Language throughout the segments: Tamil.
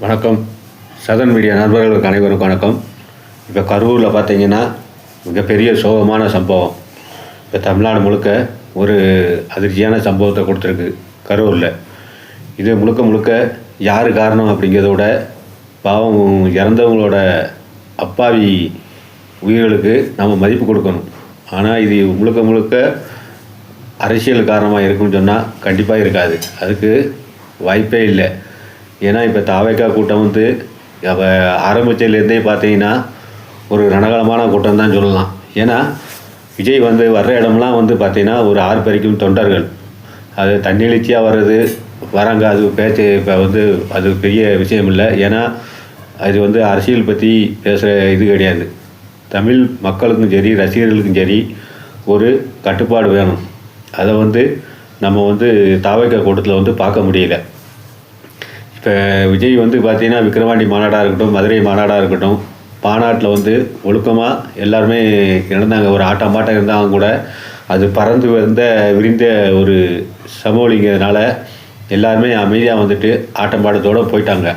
வணக்கம். சதன் மீடியா நண்பர்களுக்கு அனைவருக்கும் வணக்கம். இப்போ கரூரில் பார்த்தீங்கன்னா மிகப்பெரிய சோகமான சம்பவம். இப்போ தமிழ்நாடு முழுக்க ஒரு அதிர்ச்சியான சம்பவத்தை கொடுத்துருக்கு கரூரில். இது முழுக்க யார் காரணம் அப்படிங்கிறத விட பாவம் இறந்தவங்களோட அப்பாவி உயிர்களுக்கு நம்ம மதிப்பு கொடுக்கணும். ஆனால் இது முழுக்க அரசியல் காரணமாக இருக்குன்னு சொன்னால் கண்டிப்பாக இருக்காது. அதுக்கு வாய்ப்பே இல்லை. ஏன்னா இப்போ தாவேக்கா கூட்டம் வந்து ஆரம்பித்ததுலேருந்தே பார்த்தீங்கன்னா ஒரு ரணகலமான கூட்டம் தான் சொல்லலாம். ஏன்னா விஜய் வந்து வர்ற இடம்லாம் வந்து பார்த்தீங்கன்னா ஒரு ஆர்ப்பரிக்கும் தொண்டர்கள். அது தன்னெழுச்சியாக வர்றது வராங்க, அது பேச்சு இப்போ வந்து அது பெரிய விஷயம் இல்லை. ஏன்னா அது வந்து அரசியல் பற்றி பேசுகிற இது கிடையாது. தமிழ் மக்களுக்கும் சரி ரசிகர்களுக்கும் சரி ஒரு கட்டுப்பாடு வேணும். அதை வந்து நம்ம வந்து தாவேக்கா கூட்டத்தில் வந்து பார்க்க முடியல. இப்போ விஜய் வந்து பார்த்திங்கன்னா விக்கிரவாண்டி மாநாடாக இருக்கட்டும், மதுரை மாநாடாக இருக்கட்டும், மாநாட்டில் வந்து ஒழுக்கமாக எல்லாருமே இறந்தாங்க. ஒரு ஆட்டம் பாட்டம் இருந்தாங்க கூட அது பறந்து விரிந்த ஒரு சமூகங்கிறதுனால எல்லாருமே அமைதியாக வந்துட்டு ஆட்டம் பாட்டத்தோடு போயிட்டாங்க.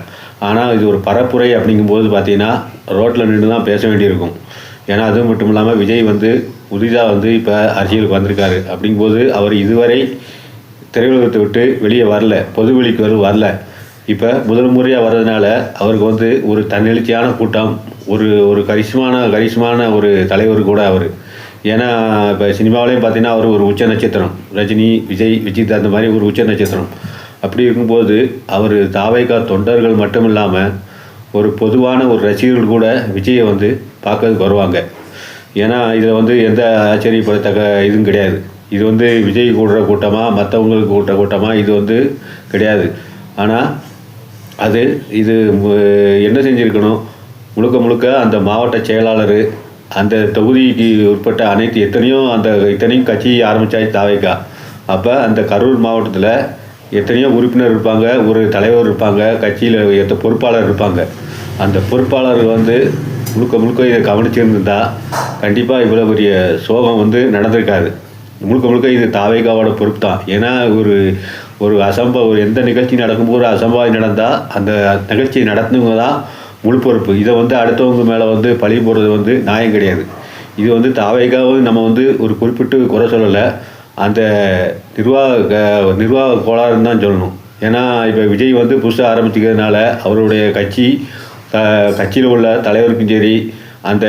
ஆனால் இது ஒரு பரப்புரை அப்படிங்கும்போது பார்த்திங்கன்னா ரோட்டில் நின்று தான் பேச வேண்டியிருக்கும். ஏன்னா அது மட்டும் இல்லாமல் விஜய் வந்து புதிதாக வந்து இப்போ அரசியலுக்கு வந்திருக்காரு. அப்படிங்கும்போது அவர் இதுவரை திரையுலகத்தை விட்டு வெளியே வரல, பொது வெளிக்கு வரல. இப்போ முதல் முறையாக வர்றதுனால அவருக்கு வந்து ஒரு தன்னெழுச்சியான கூட்டம், ஒரு கரிஷ்மான ஒரு தலைவர் கூட அவர். ஏன்னா இப்போ சினிமாவிலையும் பார்த்தீங்கன்னா அவர் ஒரு உச்ச நட்சத்திரம். ரஜினி, விஜய் அந்த மாதிரி ஒரு உச்ச நட்சத்திரம். அப்படி இருக்கும்போது அவர் தாவேக்கா தொண்டர்கள் மட்டும் இல்லாமல் ஒரு பொதுவான ஒரு ரசிகர்கள் கூட விஜயை வந்து பார்க்கறதுக்கு வருவாங்க. ஏன்னா இதில் வந்து எந்த ஆச்சரியப்படத்தக்க இதுவும் கிடையாது. இது வந்து விஜய் கூடுற கூட்டமாக மற்றவங்களுக்கு கூட்டமாக இது வந்து கிடையாது. ஆனால் இது என்ன செஞ்சுருக்கணும், முழுக்க அந்த மாவட்ட செயலாளர், அந்த தொகுதிக்கு உட்பட்ட இத்தனையும் கட்சி ஆரம்பித்தாச்சு தாவேக்கா. அப்போ அந்த கரூர் மாவட்டத்தில் எத்தனையோ உறுப்பினர் இருப்பாங்க, ஒரு தலைவர் இருப்பாங்க, கட்சியில் பொறுப்பாளர் இருப்பாங்க. அந்த பொறுப்பாளர்கள் வந்து முழுக்க இதை கவனிச்சிருந்தா கண்டிப்பாக இவ்வளோ பெரிய சோகம் வந்து நடந்திருக்காது. முழுக்க இது தாவேக்காவோட பொறுப்பு தான். ஏன்னா ஒரு எந்த நிகழ்ச்சி நடக்கும்போது அசம்பாவிதம் நடந்தால் அந்த நிகழ்ச்சியை நடத்துனவங்க தான் முழு பொறுப்பு. இதை வந்து அடுத்தவங்க மேலே வந்து பழி போடுறது வந்து நியாயம் கிடையாது. இது வந்து தாவேக்காவும் நம்ம வந்து ஒரு குறிப்பிட்டு குறை சொல்லலை, அந்த நிர்வாக கோளாறுன்னு தான் சொல்லணும். ஏன்னா இப்போ விஜய் வந்து புதுசாக ஆரம்பிச்சுக்கிறதுனால அவருடைய கட்சியில் உள்ள தலைவருக்கும் சரி, அந்த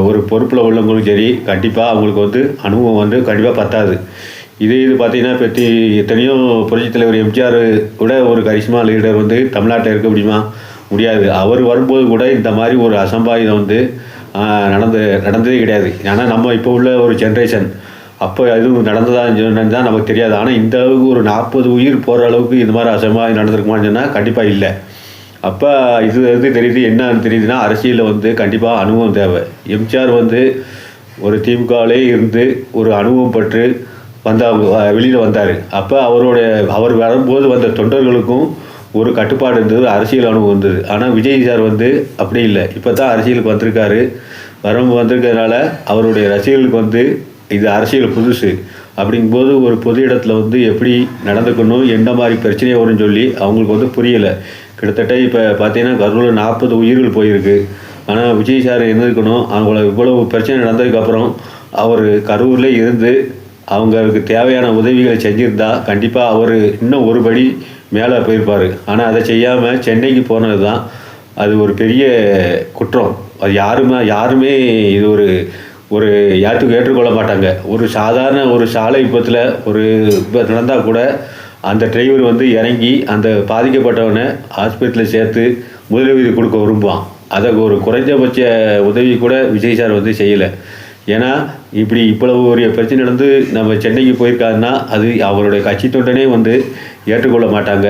ஒரு பொறுப்பில் உள்ளவங்களுக்கும் சரி, கண்டிப்பாக அவங்களுக்கு வந்து அனுபவம் வந்து கண்டிப்பாக பத்தாது. இது பார்த்திங்கன்னா இப்போ எத்தனையோ புரட்சித் தலைவர் எம்ஜிஆர் கூட ஒரு கரிஷ்மா லீடர் வந்து தமிழ்நாட்டில் இருக்க முடியாது. அவர் வரும்போது கூட இந்த மாதிரி ஒரு அசம்பாவிதம் வந்து நடந்ததே கிடையாது. ஏன்னா நம்ம இப்போ உள்ள ஒரு ஜென்ரேஷன் அப்போ எதுவும் நடந்ததான்னு தான் நமக்கு தெரியாது. ஆனால் இந்த அளவுக்கு ஒரு 40 உயிர் போகிற அளவுக்கு இந்த மாதிரி அசம்பாவிதம் நடந்திருக்குமான்னு சொன்னால் கண்டிப்பாக இல்லை. அப்போ இது வந்து தெரியுது, என்னன்னு தெரியுதுன்னா அரசியலில் வந்து கண்டிப்பாக அனுபவம் தேவை. எம்ஜிஆர் வந்து ஒரு திமுகவிலே இருந்து ஒரு அனுபவம் பெற்று வெளியில் வந்தார். அப்போ அவர் வரும்போது வந்த தொண்டர்களுக்கும் ஒரு கட்டுப்பாடு இருந்தது, அரசியல் அனுபவம் இருந்தது. ஆனால் விஜய் சார் வந்து அப்படி இல்லை. இப்போ தான் அரசியலுக்கு வந்திருக்கிறதுனால அவருடைய ரசிகர்களுக்கு வந்து இது அரசியல் புதுசு. அப்படிங்கும்போது ஒரு பொது இடத்துல வந்து எப்படி நடந்துக்கணும், என்ன மாதிரி பிரச்சனையை வரும்னு சொல்லி அவங்களுக்கு வந்து புரியலை. கிட்டத்தட்ட இப்போ பார்த்தீங்கன்னா கரூரில் 40 உயிர்கள் போயிருக்கு. ஆனால் விஜய் சார் என்ன இருக்கணும், அவங்கள இவ்வளவு பிரச்சனை நடந்ததுக்கப்புறம் அவர் கரூரில் இருந்து அவங்களுக்கு தேவையான உதவிகளை செஞ்சுருந்தா கண்டிப்பாக அவர் இன்னும் ஒரு படி மேலே போயிருப்பார். ஆனால் அதை செய்யாமல் சென்னைக்கு போனது தான் அது ஒரு பெரிய குற்றம். அது யாருமே இது ஒரு ஏற்றுக்கொள்ள மாட்டாங்க. ஒரு சாதாரண ஒரு சாலை விபத்தில் நடந்தால் கூட அந்த டிரைவர் வந்து இறங்கி அந்த பாதிக்கப்பட்டவனை ஆஸ்பத்திரியில் சேர்த்து முதலுதவி கொடுக்க விரும்புவான். அதை ஒரு குறைஞ்சபட்ச உதவி கூட விஜய் சார் வந்து செய்யலை. ஏன்னா இவ்வளவு ஒரு பிரச்சனை நடந்து நம்ம சென்னைக்கு போயிருக்காருன்னா அது அவருடைய கட்சி தொண்டனே வந்து ஏற்றுக்கொள்ள மாட்டாங்க.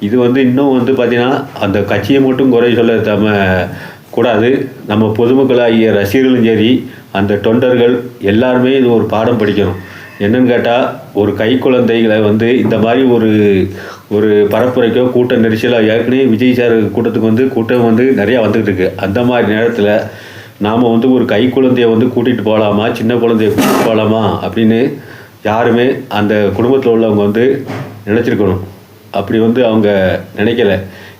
இது வந்து இன்னும் வந்து பார்த்திங்கன்னா அந்த கட்சியை மட்டும் குறை சொல்ல கூடாது. நம்ம பொதுமக்களாகிய ரசிகர்களும் சரி, அந்த தொண்டர்கள் எல்லாருமே இது ஒரு பாடம் படிக்கணும். என்னன்னு கேட்டால், ஒரு குழந்தைகளை வந்து இந்த மாதிரி ஒரு பரப்புரைக்கோ கூட்ட நெரிசலாக ஏற்கனவே விஜய் சார் கூட்டம் வந்து நிறையா வந்துக்கிட்டு இருக்கு. அந்த மாதிரி நேரத்தில் நாம் வந்து ஒரு குழந்தைய வந்து கூட்டிகிட்டு போகலாமா, சின்ன குழந்தைய கூட்டிகிட்டு போகலாமா அப்படின்னு யாருமே அந்த குடும்பத்தில் உள்ளவங்க வந்து நினச்சிருக்கணும். அப்படி வந்து அவங்க நினைக்கல.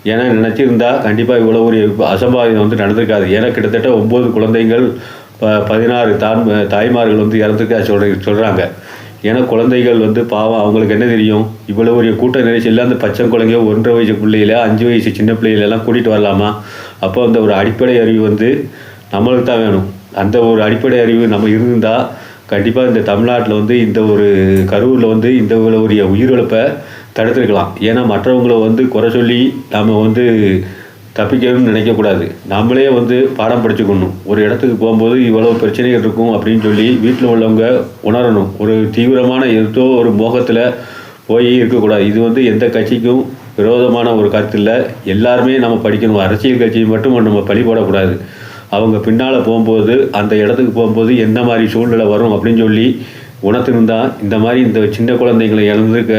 ஏன்னா நினச்சிருந்தா கண்டிப்பாக இவ்வளோ ஒரு அசம்பாவிதம் வந்து நடந்திருக்காது. ஏன்னா கிட்டத்தட்ட 9 குழந்தைகள் 16 தாய்மார்கள் வந்து இறந்துருக்கா சொல்கிறாங்க. ஏன்னா குழந்தைகள் வந்து பாவம், அவங்களுக்கு என்ன தெரியும்? இவ்வளோ ஒரு கூட்ட நெரிசலில் அந்த பச்சை குழந்தைங்க 1.5 வயசு பிள்ளையில 5 வயசு சின்ன பிள்ளைகளெல்லாம் கூட்டிகிட்டு வரலாமா? அப்போ அந்த ஒரு அடிப்படை அறிவு வந்து நம்மளுக்கு தான் வேணும். அந்த ஒரு அடிப்படை அறிவு நம்ம இருந்தால் கண்டிப்பாக இந்த தமிழ்நாட்டில் வந்து இந்த ஒரு கரூரில் வந்து இந்த ஒரு உயிரிழப்பை தடுத்துருக்கலாம். ஏன்னா மற்றவங்கள வந்து குறை சொல்லி நாம் வந்து தப்பிக்கணும்னு நினைக்கக்கூடாது. நம்மளே வந்து பாடம் படிச்சுக்கணும். ஒரு இடத்துக்கு போகும்போது இவ்வளோ பிரச்சனைகள் இருக்கும் அப்படின்னு சொல்லி வீட்டில் உள்ளவங்க உணரணும். ஒரு தீவிரமான ஏதோ ஒரு மோகத்தில் போய் இருக்கக்கூடாது. இது வந்து எந்த கட்சிக்கும் விரோதமான ஒரு கருத்து இல்லை. எல்லாருமே நம்ம படிக்கணும். அரசியல் கட்சியை மட்டும் நம்ம பழி போடக்கூடாது. அவங்க பின்னால் போகும்போது அந்த இடத்துக்கு போகும்போது எந்த மாதிரி சூழ்நிலை வரும் அப்படின்னு சொல்லி உணர்த்திருந்தால் இந்த மாதிரி இந்த சின்ன குழந்தைங்களை இழந்திருக்க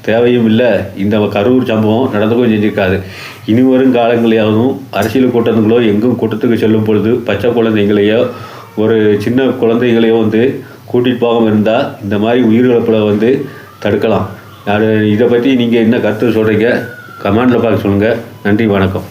தேவையும் இல்லை. இந்த கரூர் சம்பவம் நடந்துக்கும் செஞ்சிருக்காது. இனி வரும் காலங்களையாவதும் அரசியல் கூட்டங்களோ எங்கும் கூட்டத்துக்கு செல்லும் பொழுது பச்சை குழந்தைங்களையோ ஒரு சின்ன குழந்தைகளையோ வந்து கூட்டிகிட்டு போகாமல் இருந்தால் இந்த மாதிரி உயிரிழப்பில் வந்து தடுக்கலாம். இதை பற்றி நீங்கள் என்ன கருத்து சொல்கிறீங்க? கமெண்டில் பார்க்க சொல்லுங்கள். நன்றி, வணக்கம்.